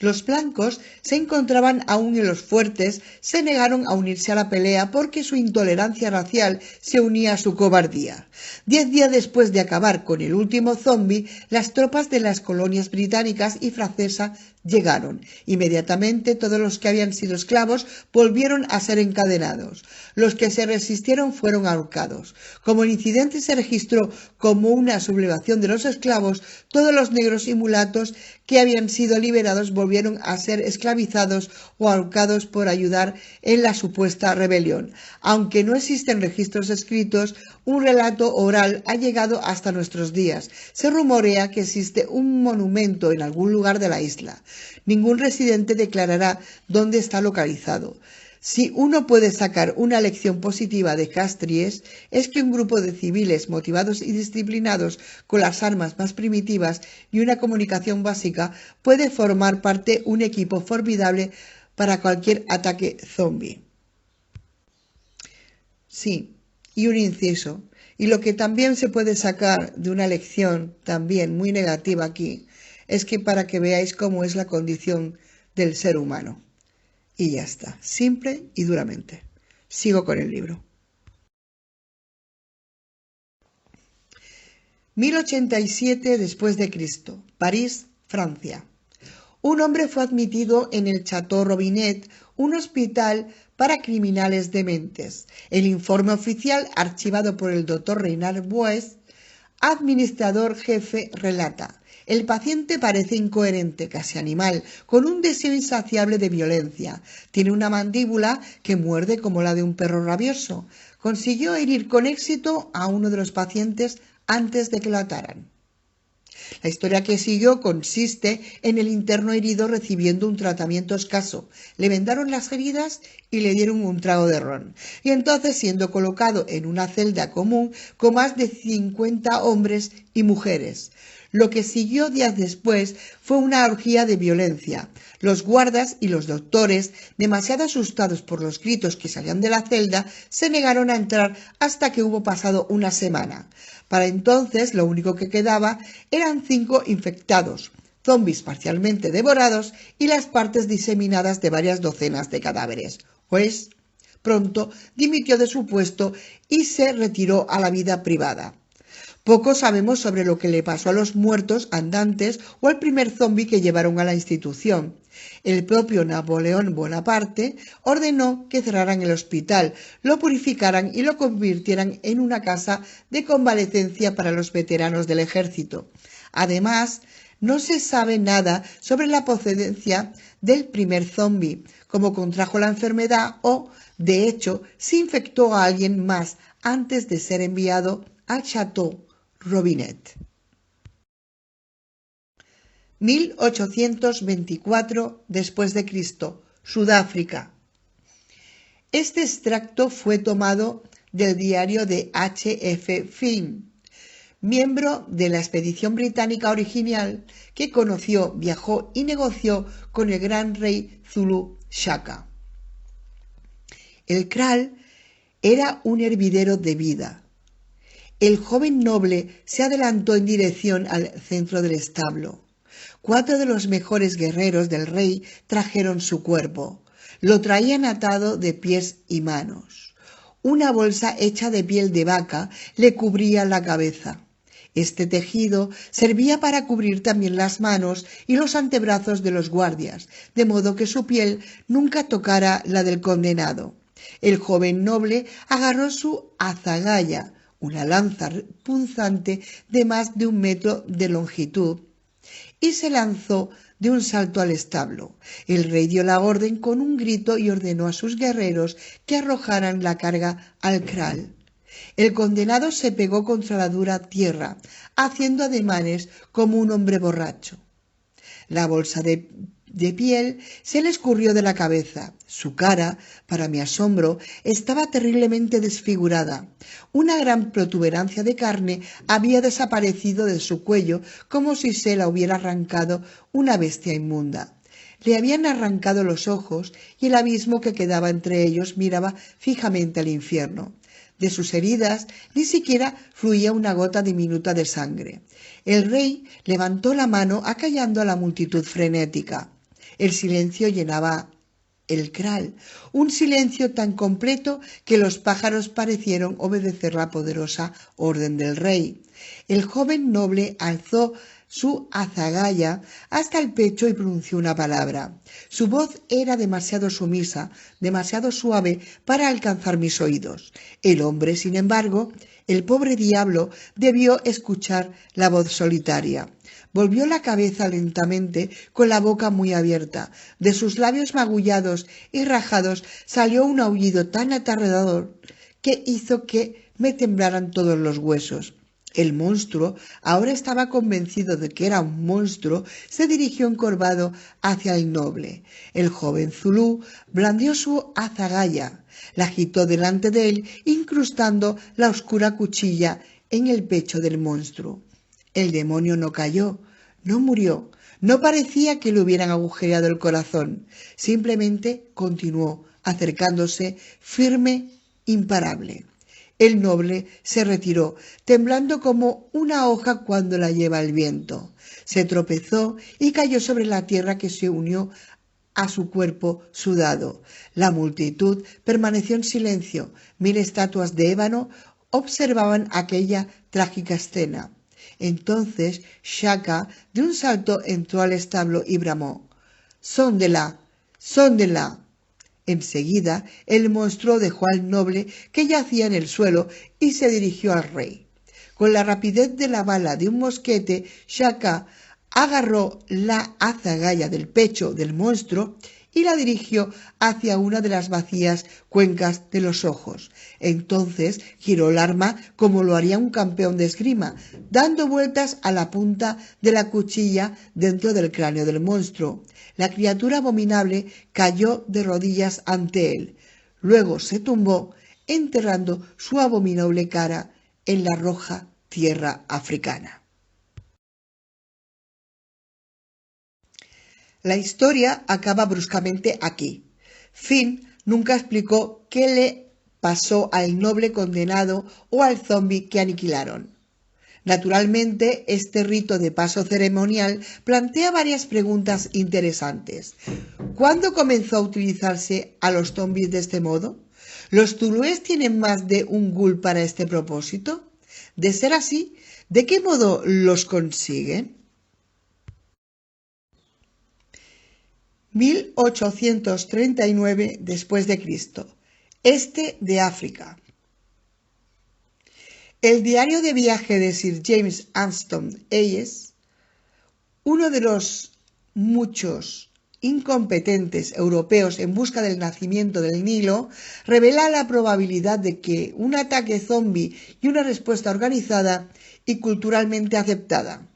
Los blancos se encontraban aún en los fuertes, se negaron a unirse a la pelea porque su intolerancia racial se unía a su cobardía. 10 días después de acabar con el último zombi, las tropas de las colonias británicas y francesa llegaron. Inmediatamente todos los que habían sido esclavos volvieron a ser encadenados. Los que se resistieron fueron ahorcados. Como el incidente se registró como una sublevación de los esclavos, todos los negros y mulatos que habían sido liberados volvieron a ser esclavizados o ahorcados por ayudar en la supuesta rebelión. Aunque no existen registros escritos, un relato oral ha llegado hasta nuestros días. Se rumorea que existe un monumento en algún lugar de la isla. Ningún residente declarará dónde está localizado. Si uno puede sacar una lección positiva de Castries, es que un grupo de civiles motivados y disciplinados con las armas más primitivas y una comunicación básica puede formar parte un equipo formidable para cualquier ataque zombie. Sí, y un inciso. Y lo que también se puede sacar de una lección también muy negativa aquí, es que para que veáis cómo es la condición del ser humano. Y ya está, simple y duramente. Sigo con el libro. 1087 después de Cristo, París, Francia. Un hombre fue admitido en el Château Robinet, un hospital para criminales dementes. El informe oficial, archivado por el Dr. Reinhard Bues, administrador jefe, relata: el paciente parece incoherente, casi animal, con un deseo insaciable de violencia. Tiene una mandíbula que muerde como la de un perro rabioso. Consiguió herir con éxito a uno de los pacientes antes de que lo ataran. La historia que siguió consiste en el interno herido recibiendo un tratamiento escaso. Le vendaron las heridas y le dieron un trago de ron. Y entonces, siendo colocado en una celda común con más de 50 hombres y mujeres. Lo que siguió días después fue una orgía de violencia. Los guardas y los doctores, demasiado asustados por los gritos que salían de la celda, se negaron a entrar hasta que hubo pasado una semana. Para entonces lo único que quedaba eran 5 infectados, zombis parcialmente devorados y las partes diseminadas de varias docenas de cadáveres. Pues pronto dimitió de su puesto y se retiró a la vida privada. Poco sabemos sobre lo que le pasó a los muertos andantes o al primer zombi que llevaron a la institución. El propio Napoleón Bonaparte ordenó que cerraran el hospital, lo purificaran y lo convirtieran en una casa de convalecencia para los veteranos del ejército. Además, no se sabe nada sobre la procedencia del primer zombi, cómo contrajo la enfermedad o, de hecho, si infectó a alguien más antes de ser enviado al Château Robinet. 1824 después de Cristo, Sudáfrica. Este extracto fue tomado del diario de H.F. Finn, miembro de la expedición británica original que conoció, viajó y negoció con el gran rey Zulu Shaka. El Kral era un hervidero de vida. El joven noble se adelantó en dirección al centro del establo. 4 de los mejores guerreros del rey trajeron su cuerpo. Lo traían atado de pies y manos. Una bolsa hecha de piel de vaca le cubría la cabeza. Este tejido servía para cubrir también las manos y los antebrazos de los guardias, de modo que su piel nunca tocara la del condenado. El joven noble agarró su azagaya, una lanza punzante de más de 1 metro de longitud, y se lanzó de un salto al establo. El rey dio la orden con un grito y ordenó a sus guerreros que arrojaran la carga al Kral. El condenado se pegó contra la dura tierra, haciendo ademanes como un hombre borracho. La bolsa de piel se le escurrió de la cabeza. Su cara, para mi asombro, estaba terriblemente desfigurada. Una gran protuberancia de carne había desaparecido de su cuello como si se la hubiera arrancado una bestia inmunda. Le habían arrancado los ojos y el abismo que quedaba entre ellos miraba fijamente al infierno. De sus heridas ni siquiera fluía una gota diminuta de sangre. El rey levantó la mano acallando a la multitud frenética. El silencio llenaba el Kral, un silencio tan completo que los pájaros parecieron obedecer la poderosa orden del rey. El joven noble alzó su azagaya hasta el pecho y pronunció una palabra. Su voz era demasiado sumisa, demasiado suave para alcanzar mis oídos. El hombre, sin embargo, el pobre diablo, debió escuchar la voz solitaria. Volvió la cabeza lentamente, con la boca muy abierta. De sus labios magullados y rajados salió un aullido tan aterrador que hizo que me temblaran todos los huesos. El monstruo, ahora estaba convencido de que era un monstruo, se dirigió encorvado hacia el noble. El joven zulú blandió su azagaya, la agitó delante de él, incrustando la oscura cuchilla en el pecho del monstruo. El demonio no cayó, no murió, no parecía que le hubieran agujereado el corazón. Simplemente continuó, acercándose, firme, imparable. El noble se retiró, temblando como una hoja cuando la lleva el viento. Se tropezó y cayó sobre la tierra que se unió a su cuerpo sudado. La multitud permaneció en silencio. 1000 estatuas de ébano observaban aquella trágica escena. Entonces Shaka de un salto entró al establo y bramó: «¡Sóndela! ¡Sóndela!». Enseguida el monstruo dejó al noble que yacía en el suelo y se dirigió al rey. Con la rapidez de la bala de un mosquete, Shaka agarró la azagaya del pecho del monstruo y la dirigió hacia una de las vacías cuencas de los ojos. Entonces giró el arma como lo haría un campeón de esgrima, dando vueltas a la punta de la cuchilla dentro del cráneo del monstruo. La criatura abominable cayó de rodillas ante él. Luego se tumbó, enterrando su abominable cara en la roja tierra africana. La historia acaba bruscamente aquí. Finn nunca explicó qué le pasó al noble condenado o al zombi que aniquilaron. Naturalmente, este rito de paso ceremonial plantea varias preguntas interesantes. ¿Cuándo comenzó a utilizarse a los zombis de este modo? ¿Los zulúes tienen más de un ghoul para este propósito? De ser así, ¿de qué modo los consiguen? 1839 después de Cristo, este de África. El diario de viaje de Sir James Anston Hayes, uno de los muchos incompetentes europeos en busca del nacimiento del Nilo, revela la probabilidad de que un ataque zombi y una respuesta organizada y culturalmente aceptada.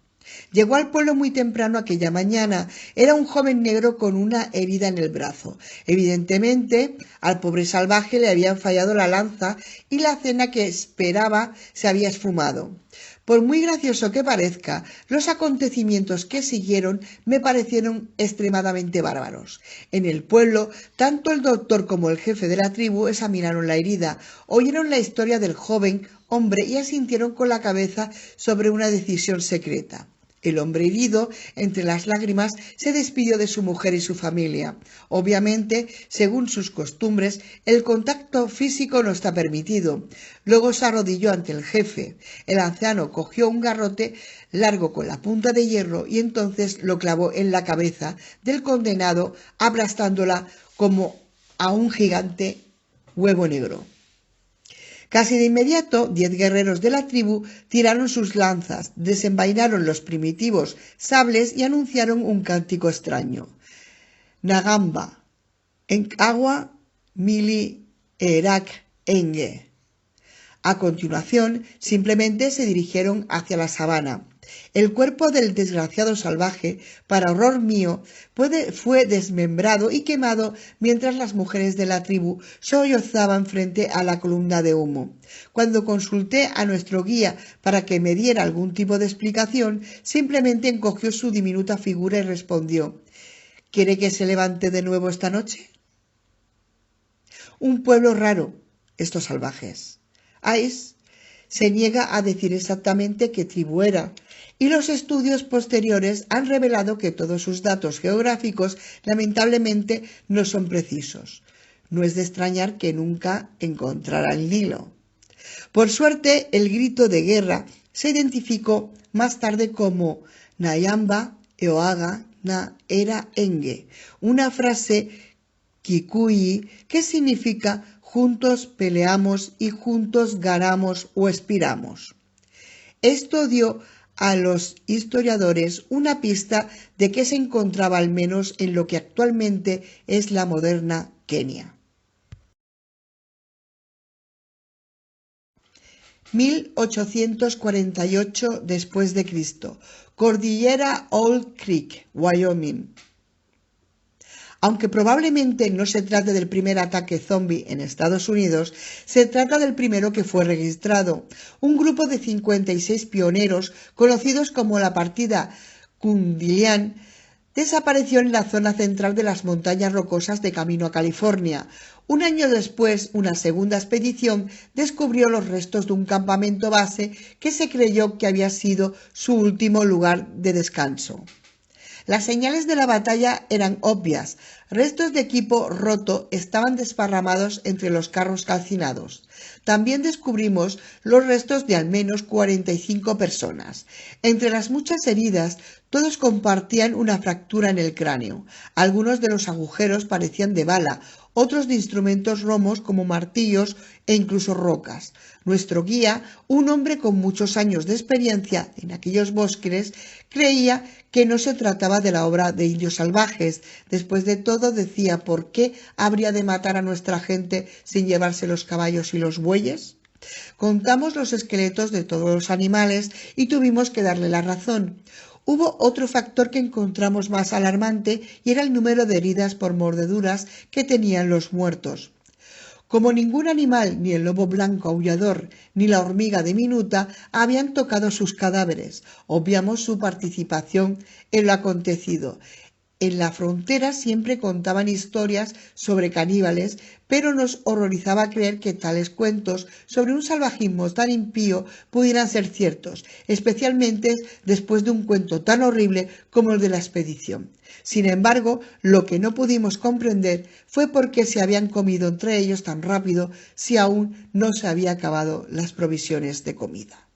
Llegó al pueblo muy temprano aquella mañana. Era un joven negro con una herida en el brazo. Evidentemente, al pobre salvaje le habían fallado la lanza y la cena que esperaba se había esfumado. Por muy gracioso que parezca, los acontecimientos que siguieron me parecieron extremadamente bárbaros. En el pueblo, tanto el doctor como el jefe de la tribu examinaron la herida, oyeron la historia del joven hombre y asintieron con la cabeza sobre una decisión secreta. El hombre herido, entre las lágrimas, se despidió de su mujer y su familia. Obviamente, según sus costumbres, el contacto físico no está permitido. Luego se arrodilló ante el jefe. El anciano cogió un garrote largo con la punta de hierro y entonces lo clavó en la cabeza del condenado, aplastándola como a un gigante huevo negro. Casi de inmediato, 10 guerreros de la tribu tiraron sus lanzas, desenvainaron los primitivos sables y anunciaron un cántico extraño. Nagamba, Enkagua, Mili, Erak, Enge. A continuación, simplemente se dirigieron hacia la sabana. El cuerpo del desgraciado salvaje, para horror mío, fue desmembrado y quemado mientras las mujeres de la tribu sollozaban frente a la columna de humo. Cuando consulté a nuestro guía para que me diera algún tipo de explicación, simplemente encogió su diminuta figura y respondió: ¿Quiere que se levante de nuevo esta noche? Un pueblo raro, estos salvajes. Ais se niega a decir exactamente qué tribu era, y los estudios posteriores han revelado que todos sus datos geográficos lamentablemente no son precisos. No es de extrañar que nunca encontrara el Nilo. Por suerte, el grito de guerra se identificó más tarde como Nayamba Eoaga na era Enge, una frase kikuyi que significa juntos peleamos y juntos ganamos o expiramos. Esto dio a los historiadores una pista de que se encontraba al menos en lo que actualmente es la moderna Kenia. 1848 después de Cristo, Cordillera Old Creek, Wyoming. Aunque probablemente no se trate del primer ataque zombie en Estados Unidos, se trata del primero que fue registrado. Un grupo de 56 pioneros, conocidos como la Partida Kundilian, desapareció en la zona central de las montañas rocosas de camino a California. Un año después, una segunda expedición descubrió los restos de un campamento base que se creyó que había sido su último lugar de descanso. Las señales de la batalla eran obvias. Restos de equipo roto estaban desparramados entre los carros calcinados. También descubrimos los restos de al menos 45 personas. Entre las muchas heridas, todos compartían una fractura en el cráneo. Algunos de los agujeros parecían de bala, otros de instrumentos romos como martillos e incluso rocas. Nuestro guía, un hombre con muchos años de experiencia en aquellos bosques, creía que no se trataba de la obra de indios salvajes. Después de todo, decía, ¿por qué habría de matar a nuestra gente sin llevarse los caballos y los bueyes? Contamos los esqueletos de todos los animales y tuvimos que darle la razón. Hubo otro factor que encontramos más alarmante y era el número de heridas por mordeduras que tenían los muertos. Como ningún animal, ni el lobo blanco aullador, ni la hormiga diminuta, habían tocado sus cadáveres, obviamos su participación en lo acontecido. En la frontera siempre contaban historias sobre caníbales, pero nos horrorizaba creer que tales cuentos sobre un salvajismo tan impío pudieran ser ciertos, especialmente después de un cuento tan horrible como el de la expedición. Sin embargo, lo que no pudimos comprender fue por qué se habían comido entre ellos tan rápido si aún no se habían acabado las provisiones de comida.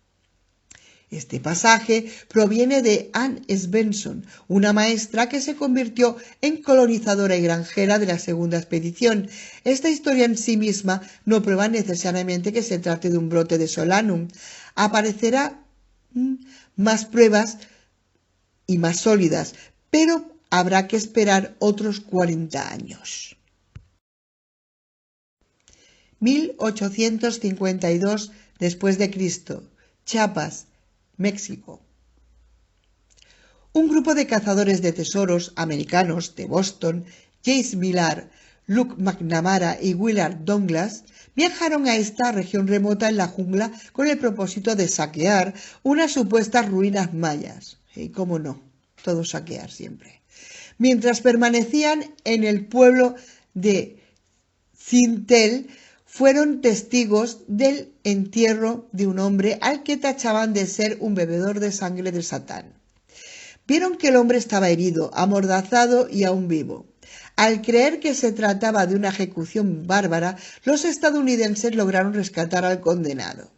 Este pasaje proviene de Anne Svensson, una maestra que se convirtió en colonizadora y granjera de la segunda expedición. Esta historia en sí misma no prueba necesariamente que se trate de un brote de Solanum. Aparecerá más pruebas y más sólidas, pero habrá que esperar otros 40 años. 1852 después de Cristo, Chiapas, México. Un grupo de cazadores de tesoros americanos de Boston, James Millar, Luke McNamara y Willard Douglas, viajaron a esta región remota en la jungla con el propósito de saquear unas supuestas ruinas mayas. Y cómo no, todo saquear siempre. Mientras permanecían en el pueblo de Cintel, fueron testigos del entierro de un hombre al que tachaban de ser un bebedor de sangre de Satán. Vieron que el hombre estaba herido, amordazado y aún vivo. Al creer que se trataba de una ejecución bárbara, los estadounidenses lograron rescatar al condenado.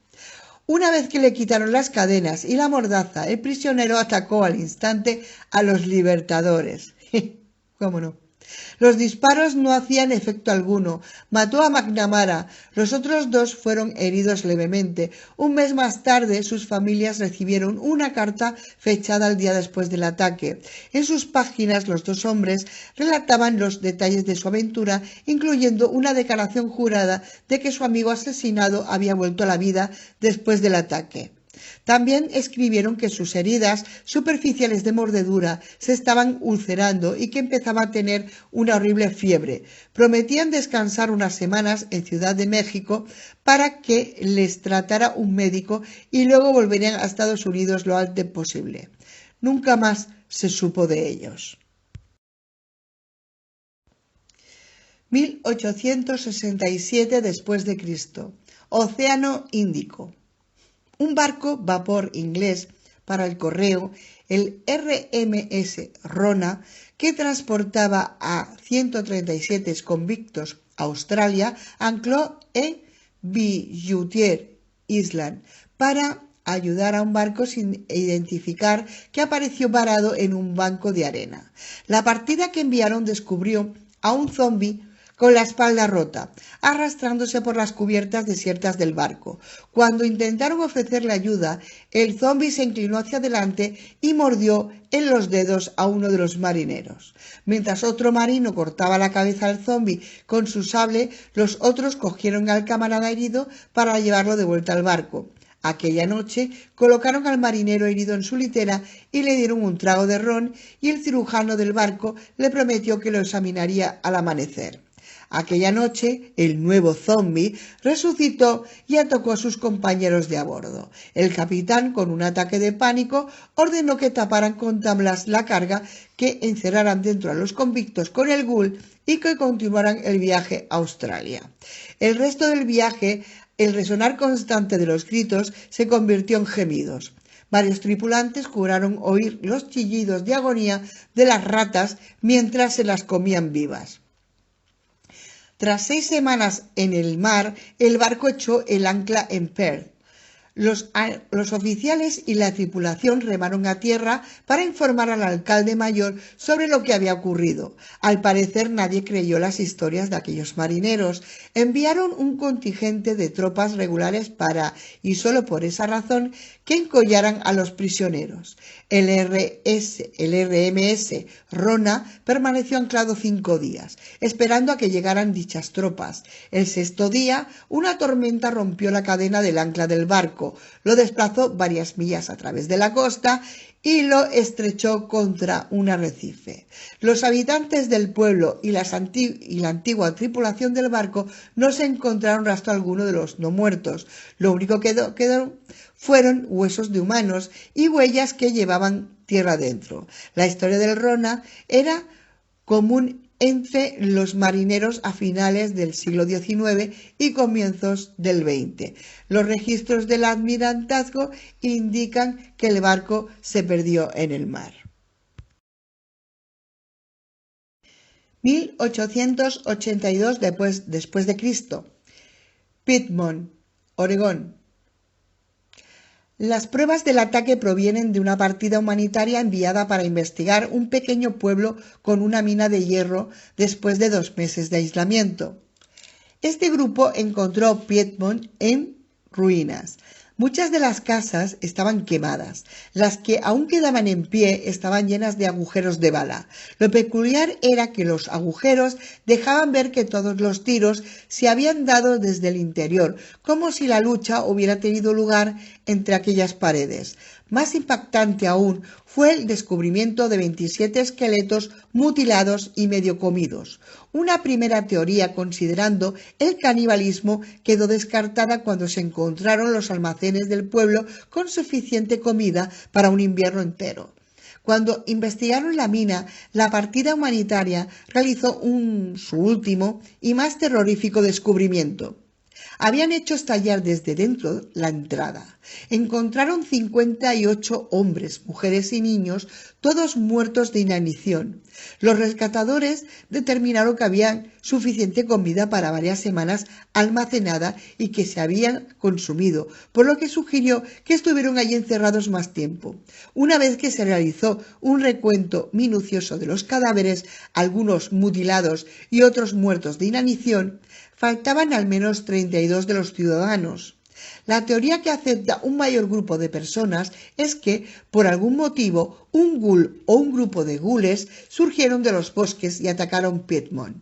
Una vez que le quitaron las cadenas y la mordaza, el prisionero atacó al instante a los libertadores. ¿Cómo no? Los disparos no hacían efecto alguno. Mató a McNamara. Los otros dos fueron heridos levemente. Un mes más tarde, sus familias recibieron una carta fechada el día después del ataque. En sus páginas, los dos hombres relataban los detalles de su aventura, incluyendo una declaración jurada de que su amigo asesinado había vuelto a la vida después del ataque. También escribieron que sus heridas superficiales de mordedura se estaban ulcerando y que empezaba a tener una horrible fiebre. Prometían descansar unas semanas en Ciudad de México para que les tratara un médico y luego volverían a Estados Unidos lo antes posible. Nunca más se supo de ellos. 1867 después de Cristo. Océano Índico. un barco vapor inglés para el correo, el RMS Rona, que transportaba a 137 convictos a Australia, ancló en Villutier Island para ayudar a un barco sin identificar que apareció varado en un banco de arena. La partida que enviaron descubrió a un zombi con la espalda rota, arrastrándose por las cubiertas desiertas del barco. Cuando intentaron ofrecerle ayuda, el zombi se inclinó hacia adelante y mordió en los dedos a uno de los marineros. Mientras otro marino cortaba la cabeza al zombi con su sable, los otros cogieron al camarada herido para llevarlo de vuelta al barco. Aquella noche colocaron al marinero herido en su litera y le dieron un trago de ron, y el cirujano del barco le prometió que lo examinaría al amanecer. Aquella noche, el nuevo zombi resucitó y atacó a sus compañeros de a bordo. El capitán, con un ataque de pánico, ordenó que taparan con tablas la carga, que encerraran dentro a los convictos con el ghoul y que continuaran el viaje a Australia. El resto del viaje, el resonar constante de los gritos se convirtió en gemidos. Varios tripulantes juraron oír los chillidos de agonía de las ratas mientras se las comían vivas. Tras 6 semanas en el mar, el barco echó el ancla en Perth. Los oficiales y la tripulación remaron a tierra para informar al alcalde mayor sobre lo que había ocurrido. Al parecer nadie creyó las historias de aquellos marineros. Enviaron un contingente de tropas regulares para, y solo por esa razón, que encollaran a los prisioneros. El RMS Rona permaneció anclado 5 días, esperando a que llegaran dichas tropas. El 6º día, una tormenta rompió la cadena del ancla del barco, lo desplazó varias millas a través de la costa y lo estrechó contra un arrecife. Los habitantes del pueblo y la antigua tripulación del barco no se encontraron rastro alguno de los no muertos. Lo único que quedó fueron huesos de humanos y huellas que llevaban tierra adentro. La historia del Rona era común entre los marineros a finales del siglo XIX y comienzos del XX. Los registros del almirantazgo indican que el barco se perdió en el mar. 1882 después de Cristo. Piedmont, Oregón. Las pruebas del ataque provienen de una partida humanitaria enviada para investigar un pequeño pueblo con una mina de hierro después de 2 meses de aislamiento. Este grupo encontró Piedmont en ruinas. Muchas de las casas estaban quemadas. Las que aún quedaban en pie estaban llenas de agujeros de bala. Lo peculiar era que los agujeros dejaban ver que todos los tiros se habían dado desde el interior, como si la lucha hubiera tenido lugar entre aquellas paredes. Más impactante aún fue el descubrimiento de 27 esqueletos mutilados y medio comidos. Una primera teoría, considerando el canibalismo, quedó descartada cuando se encontraron los almacenes del pueblo con suficiente comida para un invierno entero. Cuando investigaron la mina, la partida humanitaria realizó su último y más terrorífico descubrimiento. Habían hecho estallar desde dentro la entrada. Encontraron 58 hombres, mujeres y niños, todos muertos de inanición. Los rescatadores determinaron que había suficiente comida para varias semanas almacenada y que se habían consumido, por lo que sugirió que estuvieron allí encerrados más tiempo. Una vez que se realizó un recuento minucioso de los cadáveres, algunos mutilados y otros muertos de inanición, faltaban al menos 32 de los ciudadanos. La teoría que acepta un mayor grupo de personas es que, por algún motivo, un ghoul o un grupo de ghoules surgieron de los bosques y atacaron Piedmont.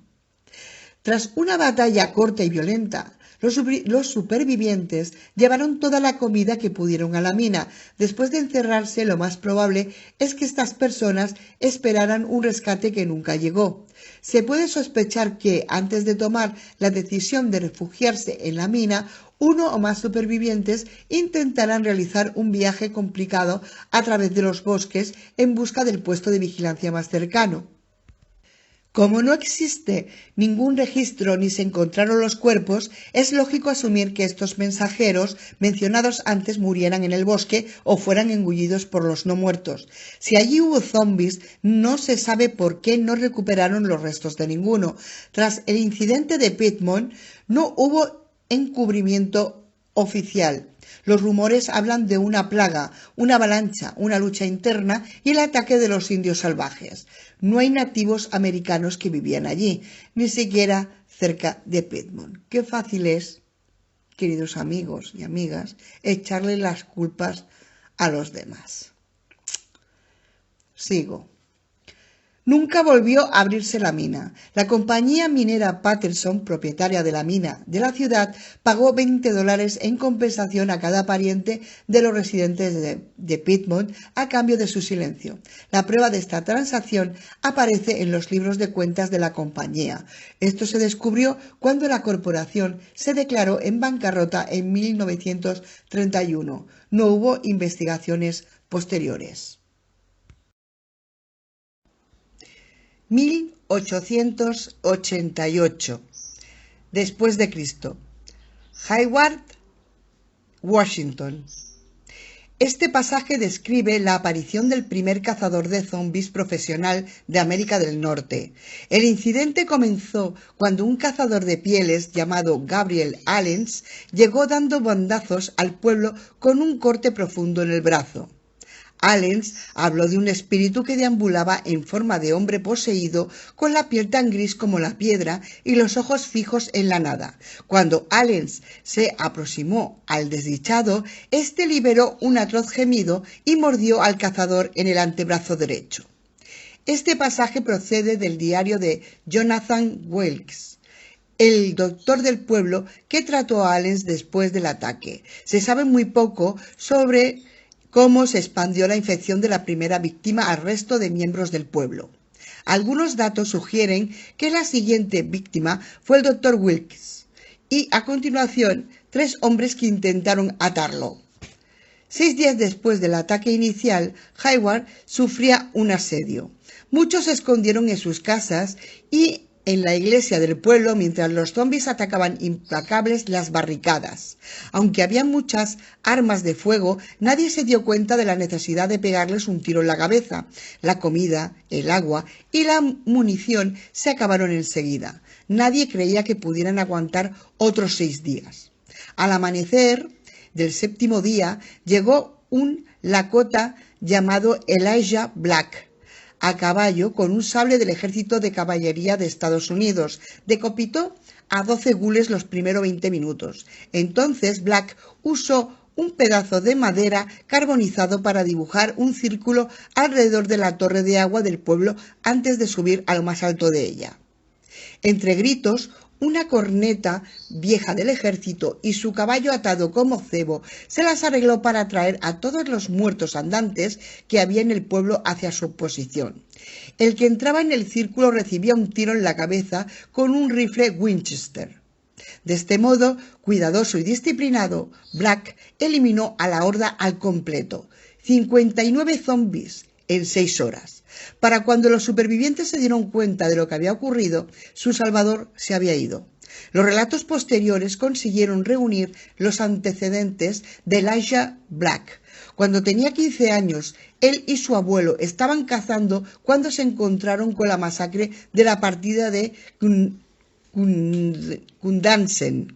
Tras una batalla corta y violenta, los supervivientes llevaron toda la comida que pudieron a la mina. Después de encerrarse, lo más probable es que estas personas esperaran un rescate que nunca llegó. Se puede sospechar que, antes de tomar la decisión de refugiarse en la mina, uno o más supervivientes intentarán realizar un viaje complicado a través de los bosques en busca del puesto de vigilancia más cercano. Como no existe ningún registro ni se encontraron los cuerpos, es lógico asumir que estos mensajeros mencionados antes murieran en el bosque o fueran engullidos por los no muertos. Si allí hubo zombies, no se sabe por qué no recuperaron los restos de ninguno. Tras el incidente de Piedmont, no hubo encubrimiento oficial. Los rumores hablan de una plaga, una avalancha, una lucha interna y el ataque de los indios salvajes. No hay nativos americanos que vivían allí, ni siquiera cerca de Piedmont. Qué fácil es, queridos amigos y amigas, echarle las culpas a los demás. Sigo. Nunca volvió a abrirse la mina. La compañía minera Patterson, propietaria de la mina de la ciudad, pagó $20 en compensación a cada pariente de los residentes de Piedmont a cambio de su silencio. La prueba de esta transacción aparece en los libros de cuentas de la compañía. Esto se descubrió cuando la corporación se declaró en bancarrota en 1931. No hubo investigaciones posteriores. 1888 después de Cristo. Hayward, Washington. Este pasaje describe la aparición del primer cazador de zombies profesional de América del Norte. El incidente comenzó cuando un cazador de pieles llamado Gabriel Allens llegó dando bandazos al pueblo con un corte profundo en el brazo. Allens habló de un espíritu que deambulaba en forma de hombre poseído, con la piel tan gris como la piedra y los ojos fijos en la nada. Cuando Allens se aproximó al desdichado, éste liberó un atroz gemido y mordió al cazador en el antebrazo derecho. Este pasaje procede del diario de Jonathan Wilkes, el doctor del pueblo que trató a Allens después del ataque. Se sabe muy poco sobre cómo se expandió la infección de la primera víctima al resto de miembros del pueblo. Algunos datos sugieren que la siguiente víctima fue el doctor Wilkes y, a continuación, 3 hombres que intentaron atarlo. 6 días después del ataque inicial, Hayward sufría un asedio. Muchos se escondieron en sus casas y en la iglesia del pueblo mientras los zombies atacaban implacables las barricadas. Aunque había muchas armas de fuego, nadie se dio cuenta de la necesidad de pegarles un tiro en la cabeza. La comida, el agua y la munición se acabaron enseguida. Nadie creía que pudieran aguantar otros 6 días. Al amanecer del 7º día llegó un Lakota llamado Elijah Black, a caballo con un sable del ejército de caballería de Estados Unidos. Decapitó a 12 gules los primeros 20 minutos. Entonces Black usó un pedazo de madera carbonizado para dibujar un círculo alrededor de la torre de agua del pueblo antes de subir a lo más alto de ella. Entre gritos, una corneta vieja del ejército y su caballo atado como cebo se las arregló para atraer a todos los muertos andantes que había en el pueblo hacia su posición. El que entraba en el círculo recibía un tiro en la cabeza con un rifle Winchester. De este modo, cuidadoso y disciplinado, Black eliminó a la horda al completo, 59 zombies en 6 horas. Para cuando los supervivientes se dieron cuenta de lo que había ocurrido, su salvador se había ido. Los relatos posteriores consiguieron reunir los antecedentes de Elijah Black. Cuando tenía 15 años, él y su abuelo estaban cazando cuando se encontraron con la masacre de la partida de Kundansen.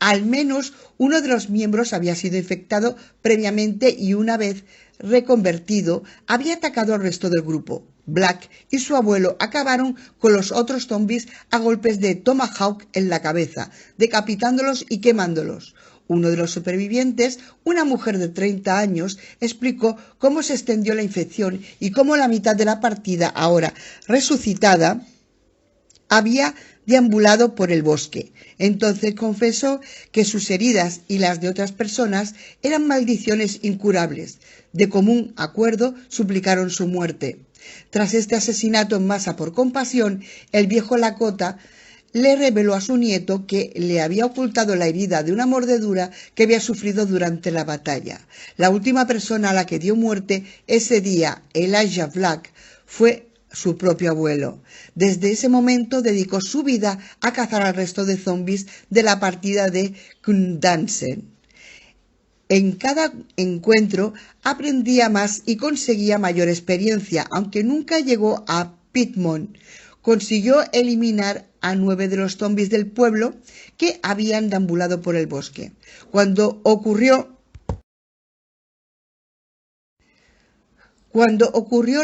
Al menos uno de los miembros había sido infectado previamente y una vez reconvertido, había atacado al resto del grupo. Black y su abuelo acabaron con los otros zombies a golpes de tomahawk en la cabeza, decapitándolos y quemándolos. Uno de los supervivientes, una mujer de 30 años, explicó cómo se extendió la infección y cómo la mitad de la partida, ahora resucitada, había deambulado por el bosque. Entonces confesó que sus heridas y las de otras personas eran maldiciones incurables. De común acuerdo suplicaron su muerte. Tras este asesinato en masa por compasión, el viejo Lakota le reveló a su nieto que le había ocultado la herida de una mordedura que había sufrido durante la batalla. La última persona a la que dio muerte ese día, Elijah Black, fue su propio abuelo. Desde ese momento dedicó su vida a cazar al resto de zombies de la partida de Kundansen. En cada encuentro aprendía más y conseguía mayor experiencia, aunque nunca llegó a Pitmon. Consiguió eliminar a 9 de los zombies del pueblo que habían deambulado por el bosque. Cuando ocurrió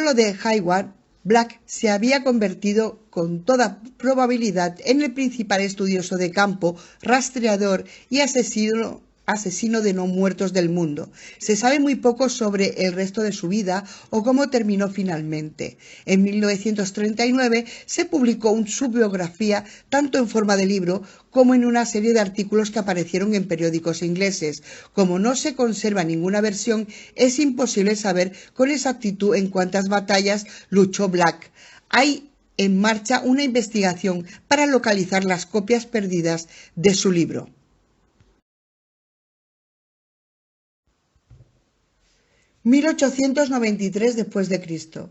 lo de Hayward, Black se había convertido con toda probabilidad en el principal estudioso de campo, rastreador y asesino de no muertos del mundo. Se sabe muy poco sobre el resto de su vida o cómo terminó finalmente. En 1939 se publicó su biografía tanto en forma de libro como en una serie de artículos que aparecieron en periódicos ingleses. Como no se conserva ninguna versión, es imposible saber con exactitud en cuántas batallas luchó Black. Hay en marcha una investigación para localizar las copias perdidas de su libro. 1893 después de Cristo.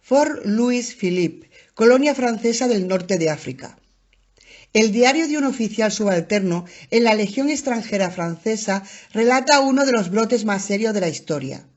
Fort Louis Philippe, colonia francesa del norte de África. El diario de un oficial subalterno en la Legión extranjera francesa relata uno de los brotes más serios de la historia.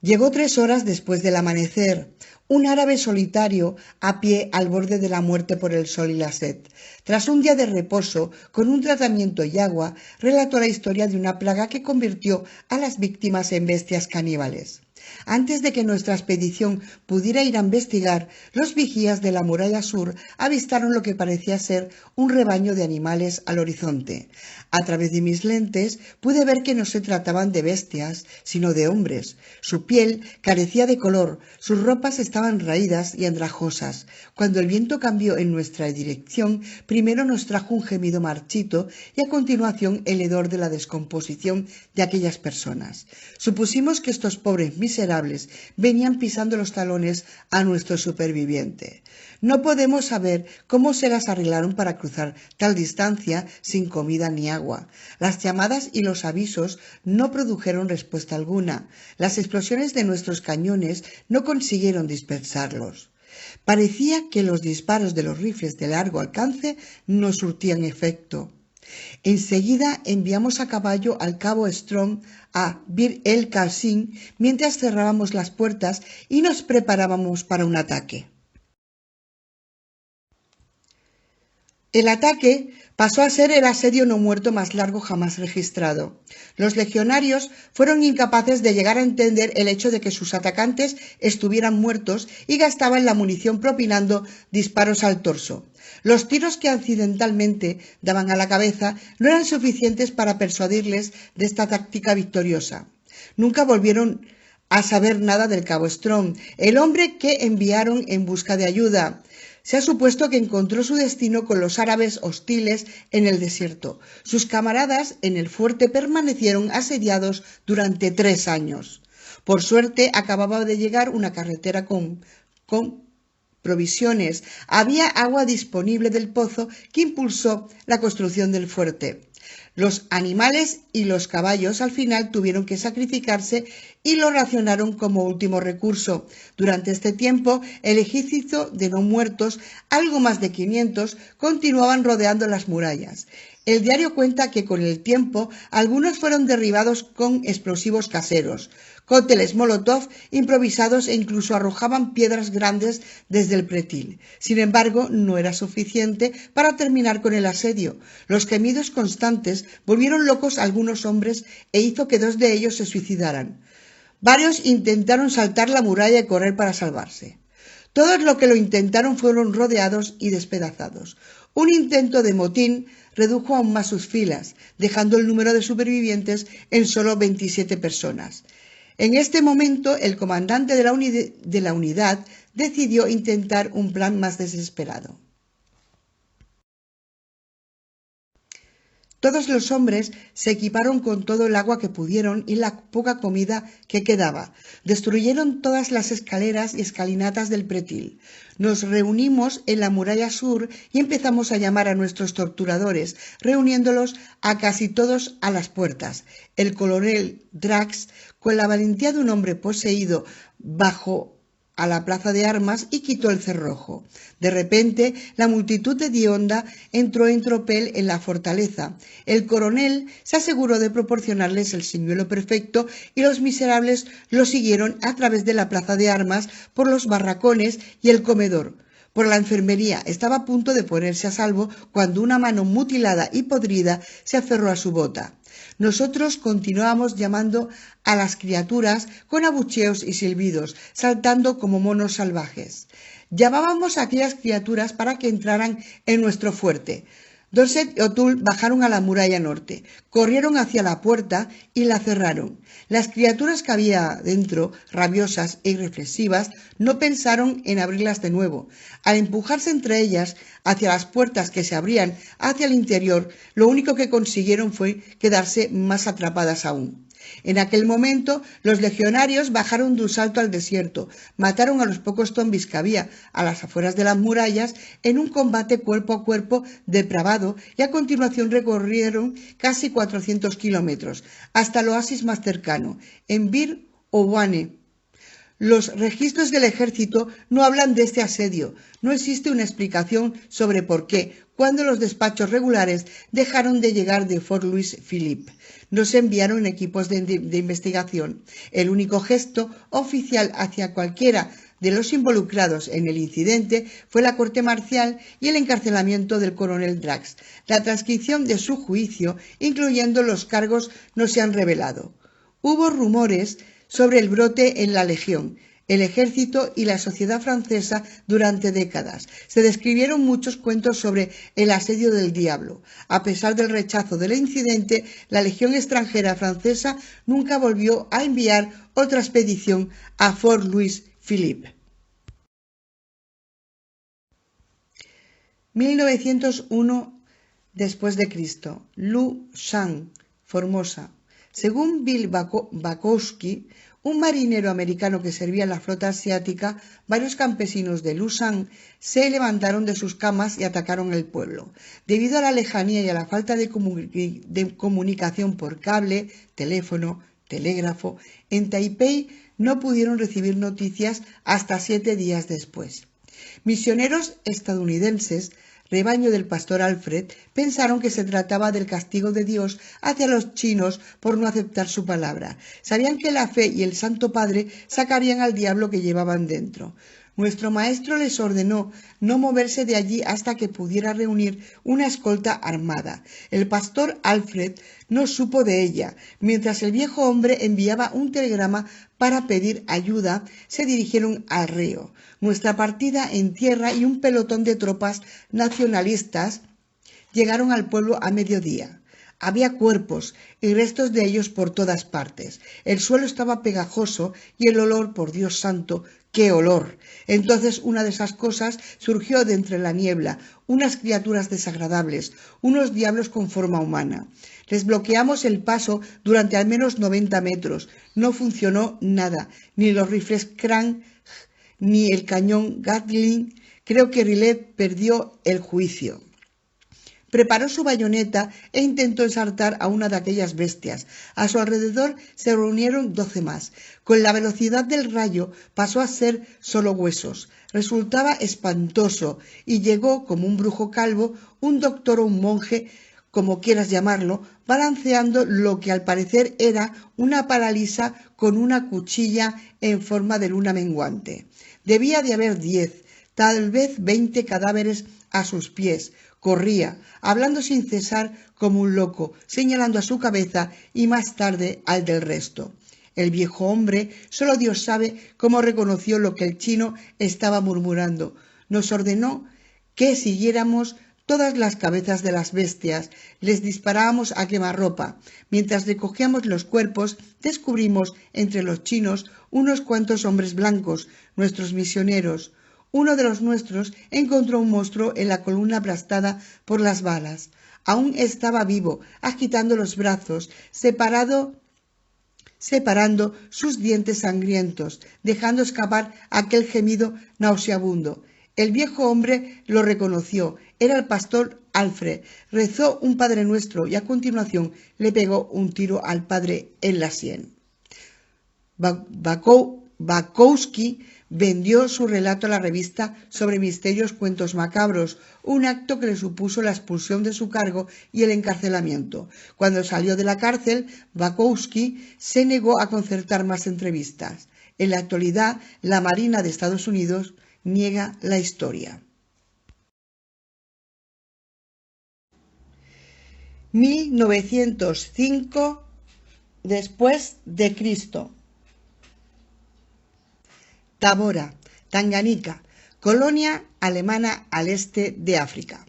Llegó 3 horas después del amanecer, un árabe solitario a pie al borde de la muerte por el sol y la sed. Tras un día de reposo, con un tratamiento y agua, relató la historia de una plaga que convirtió a las víctimas en bestias caníbales. Antes de que nuestra expedición pudiera ir a investigar, los vigías de la muralla sur avistaron lo que parecía ser un rebaño de animales al horizonte. A través de mis lentes pude ver que no se trataban de bestias, sino de hombres. Su piel carecía de color, sus ropas estaban raídas y andrajosas. Cuando el viento cambió en nuestra dirección, primero nos trajo un gemido marchito y a continuación el hedor de la descomposición de aquellas personas. Supusimos que estos pobres miserables venían pisando los talones a nuestro superviviente. No podemos saber cómo se las arreglaron para cruzar tal distancia sin comida ni agua. Las llamadas y los avisos no produjeron respuesta alguna. Las explosiones de nuestros cañones no consiguieron dispersarlos. Parecía que los disparos de los rifles de largo alcance no surtían efecto. Enseguida enviamos a caballo al cabo Strong a Bir el Qasim mientras cerrábamos las puertas y nos preparábamos para un ataque. El ataque pasó a ser el asedio no muerto más largo jamás registrado. Los legionarios fueron incapaces de llegar a entender el hecho de que sus atacantes estuvieran muertos y gastaban la munición propinando disparos al torso. Los tiros que accidentalmente daban a la cabeza no eran suficientes para persuadirles de esta táctica victoriosa. Nunca volvieron a saber nada del cabo Strong, el hombre que enviaron en busca de ayuda. Se ha supuesto que encontró su destino con los árabes hostiles en el desierto. Sus camaradas en el fuerte permanecieron asediados durante 3 años. Por suerte acababa de llegar una carretera con provisiones. Había agua disponible del pozo que impulsó la construcción del fuerte. Los animales y los caballos al final tuvieron que sacrificarse y lo racionaron como último recurso. Durante este tiempo, el ejército de no muertos, algo más de 500, continuaban rodeando las murallas. El diario cuenta que con el tiempo algunos fueron derribados con explosivos caseros, cócteles molotov improvisados e incluso arrojaban piedras grandes desde el pretil. Sin embargo, no era suficiente para terminar con el asedio. Los gemidos constantes volvieron locos a algunos hombres e hizo que 2 de ellos se suicidaran. Varios intentaron saltar la muralla y correr para salvarse. Todos los que lo intentaron fueron rodeados y despedazados. Un intento de motín redujo aún más sus filas, dejando el número de supervivientes en solo 27 personas. En este momento, el comandante de la unidad decidió intentar un plan más desesperado. Todos los hombres se equiparon con todo el agua que pudieron y la poca comida que quedaba. Destruyeron todas las escaleras y escalinatas del pretil. Nos reunimos en la muralla sur y empezamos a llamar a nuestros torturadores, reuniéndolos a casi todos a las puertas. El coronel Drax, con la valentía de un hombre poseído bajo a la plaza de armas y quitó el cerrojo. De repente, la multitud de Dionda entró en tropel en la fortaleza. El coronel se aseguró de proporcionarles el señuelo perfecto y los miserables lo siguieron a través de la plaza de armas por los barracones y el comedor. Por la enfermería estaba a punto de ponerse a salvo cuando una mano mutilada y podrida se aferró a su bota. Nosotros continuábamos llamando a las criaturas con abucheos y silbidos, saltando como monos salvajes. Llamábamos a aquellas criaturas para que entraran en nuestro fuerte. Dorset y O'Toole bajaron a la muralla norte, corrieron hacia la puerta y la cerraron. Las criaturas que había dentro, rabiosas e irreflexivas, no pensaron en abrirlas de nuevo. Al empujarse entre ellas hacia las puertas que se abrían hacia el interior, lo único que consiguieron fue quedarse más atrapadas aún. En aquel momento, los legionarios bajaron de un salto al desierto, mataron a los pocos zombies que había a las afueras de las murallas en un combate cuerpo a cuerpo depravado y a continuación recorrieron casi 400 kilómetros hasta el oasis más cercano, en Bir Owane. Los registros del ejército no hablan de este asedio. No existe una explicación sobre por qué, cuando los despachos regulares dejaron de llegar de Fort Louis Philippe. No se enviaron equipos de investigación. El único gesto oficial hacia cualquiera de los involucrados en el incidente fue la corte marcial y el encarcelamiento del coronel Drax. La transcripción de su juicio, incluyendo los cargos, no se han revelado. Hubo rumores sobre el brote en la Legión, el ejército y la sociedad francesa durante décadas. Se describieron muchos cuentos sobre el asedio del diablo. A pesar del rechazo del incidente, la Legión extranjera francesa nunca volvió a enviar otra expedición a Fort Louis Philippe. 1901 después de Cristo. Lu Shan, Formosa. Según Bill Bukowski, un marinero americano que servía en la flota asiática, varios campesinos de Lushan se levantaron de sus camas y atacaron el pueblo. Debido a la lejanía y a la falta de comunicación por cable, teléfono, telégrafo, en Taipei no pudieron recibir noticias hasta 7 días después. Misioneros estadounidenses, rebaño del pastor Alfred, pensaron que se trataba del castigo de Dios hacia los chinos por no aceptar su palabra. Sabían que la fe y el Santo Padre sacarían al diablo que llevaban dentro. Nuestro maestro les ordenó no moverse de allí hasta que pudiera reunir una escolta armada. El pastor Alfred no supo de ella. Mientras el viejo hombre enviaba un telegrama para pedir ayuda, se dirigieron al río. Nuestra partida en tierra y un pelotón de tropas nacionalistas llegaron al pueblo a mediodía. Había cuerpos y restos de ellos por todas partes. El suelo estaba pegajoso y el olor, por Dios santo, ¡qué olor! Entonces una de esas cosas surgió de entre la niebla, unas criaturas desagradables, unos diablos con forma humana. Les bloqueamos el paso durante al menos 90 metros. No funcionó nada, ni los rifles Krag, ni el cañón Gatling. Creo que Riley perdió el juicio. Preparó su bayoneta e intentó ensartar a una de aquellas bestias. A su alrededor se reunieron 12 más. Con la velocidad del rayo pasó a ser solo huesos. Resultaba espantoso y llegó, como un brujo calvo, un doctor o un monje, como quieras llamarlo, balanceando lo que al parecer era una paralisa con una cuchilla en forma de luna menguante. Debía de haber 10, tal vez 20 cadáveres a sus pies. Corría, hablando sin cesar como un loco, señalando a su cabeza y más tarde al del resto. El viejo hombre, solo Dios sabe cómo reconoció lo que el chino estaba murmurando. Nos ordenó que siguiéramos todas las cabezas de las bestias, les disparábamos a quemarropa. Mientras recogíamos los cuerpos, descubrimos entre los chinos unos cuantos hombres blancos, nuestros misioneros. Uno de los nuestros encontró un monstruo en la columna aplastada por las balas. Aún estaba vivo, agitando los brazos, separando sus dientes sangrientos, dejando escapar aquel gemido nauseabundo. El viejo hombre lo reconoció. Era el pastor Alfred. Rezó un Padre Nuestro y a continuación le pegó un tiro al padre en la sien. Bukowski Vendió su relato a la revista sobre misterios Cuentos Macabros, un acto que le supuso la expulsión de su cargo y el encarcelamiento. Cuando salió de la cárcel, Bukowski se negó a concertar más entrevistas. En la actualidad, la Marina de Estados Unidos niega la historia. 1905 después de Cristo. Tabora, Tanganica, colonia alemana al este de África.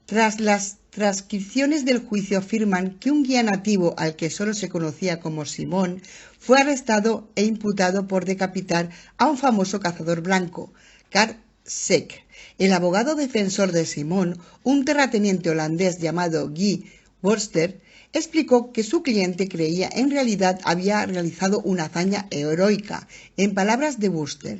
Tras las transcripciones del juicio afirman que un guía nativo al que solo se conocía como Simón fue arrestado e imputado por decapitar a un famoso cazador blanco, Karl Seck. El abogado defensor de Simón, un terrateniente holandés llamado Guy Worster, explicó que su cliente creía en realidad había realizado una hazaña heroica. En palabras de Worster,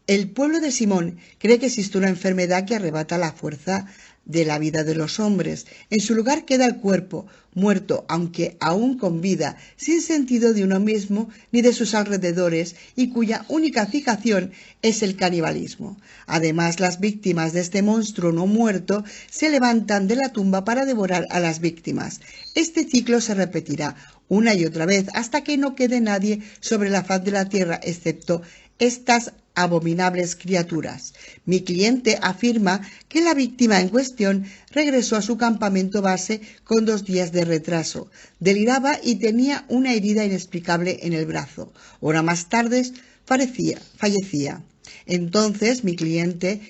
el pueblo de Simón cree que existe una enfermedad que arrebata la fuerza de la vida de los hombres. En su lugar queda el cuerpo, muerto, aunque aún con vida, sin sentido de uno mismo ni de sus alrededores, y cuya única fijación es el canibalismo. Además, las víctimas de este monstruo no muerto se levantan de la tumba para devorar a las víctimas. Este ciclo se repetirá una y otra vez hasta que no quede nadie sobre la faz de la tierra excepto estas abominables criaturas. Mi cliente afirma que la víctima en cuestión regresó a su campamento base con 2 días de retraso. Deliraba y tenía una herida inexplicable en el brazo. Hora más tarde fallecía. Entonces mi cliente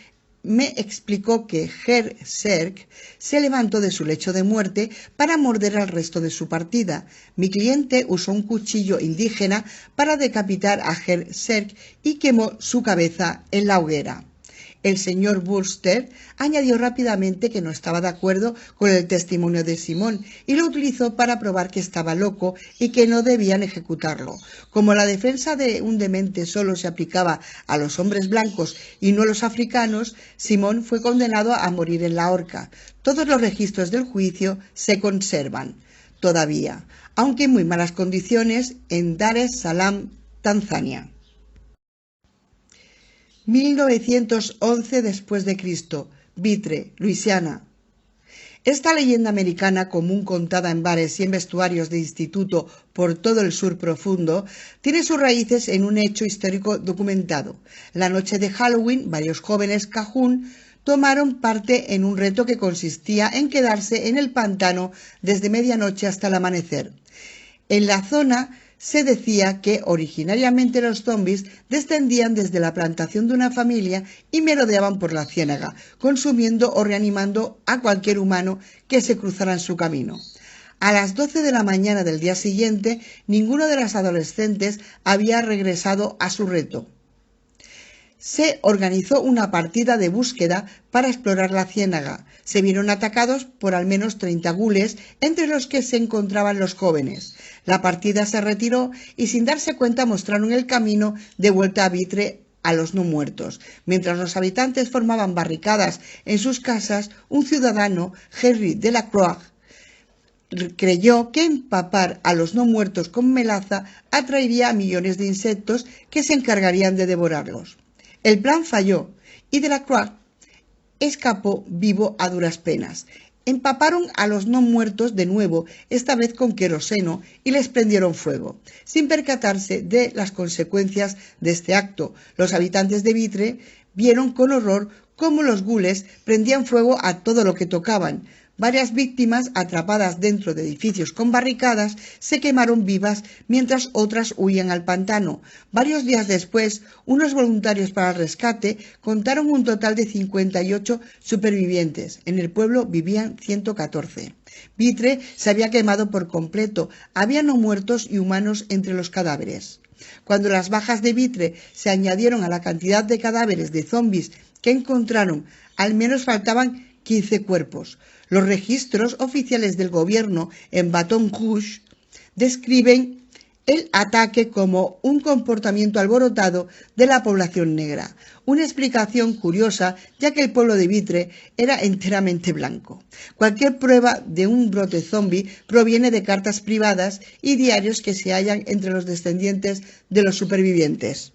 me explicó que Herr Serk se levantó de su lecho de muerte para morder al resto de su partida. Mi cliente usó un cuchillo indígena para decapitar a Herr Serk y quemó su cabeza en la hoguera. El señor Worster añadió rápidamente que no estaba de acuerdo con el testimonio de Simón y lo utilizó para probar que estaba loco y que no debían ejecutarlo. Como la defensa de un demente solo se aplicaba a los hombres blancos y no a los africanos, Simón fue condenado a morir en la horca. Todos los registros del juicio se conservan todavía, aunque en muy malas condiciones, en Dar es Salaam, Tanzania. 1911 después de Cristo, Vitre, Luisiana. Esta leyenda americana, común contada en bares y en vestuarios de instituto por todo el sur profundo, tiene sus raíces en un hecho histórico documentado. La noche de Halloween, varios jóvenes cajún tomaron parte en un reto que consistía en quedarse en el pantano desde medianoche hasta el amanecer. En la zona se decía que originariamente los zombies descendían desde la plantación de una familia y merodeaban por la ciénaga, consumiendo o reanimando a cualquier humano que se cruzara en su camino. A las 12 de la mañana del día siguiente, ninguno de las adolescentes había regresado a su reto. Se organizó una partida de búsqueda para explorar la ciénaga. Se vieron atacados por al menos 30 gules, entre los que se encontraban los jóvenes. La partida se retiró y sin darse cuenta mostraron el camino de vuelta a Vitre a los no muertos. Mientras los habitantes formaban barricadas en sus casas, un ciudadano, Henry Delacroix, creyó que empapar a los no muertos con melaza atraería a millones de insectos que se encargarían de devorarlos. El plan falló y Delacroix escapó vivo a duras penas. Empaparon a los no muertos de nuevo, esta vez con queroseno, y les prendieron fuego. Sin percatarse de las consecuencias de este acto, los habitantes de Vitre vieron con horror cómo los gules prendían fuego a todo lo que tocaban. Varias víctimas, atrapadas dentro de edificios con barricadas, se quemaron vivas mientras otras huían al pantano. Varios días después, unos voluntarios para el rescate contaron un total de 58 supervivientes. En el pueblo vivían 114. Vitre se había quemado por completo. Había no muertos y humanos entre los cadáveres. Cuando las bajas de Vitre se añadieron a la cantidad de cadáveres de zombis que encontraron, al menos faltaban 15 cuerpos. Los registros oficiales del gobierno en Baton Rouge describen el ataque como un comportamiento alborotado de la población negra. Una explicación curiosa, ya que el pueblo de Vitre era enteramente blanco. Cualquier prueba de un brote zombie proviene de cartas privadas y diarios que se hallan entre los descendientes de los supervivientes.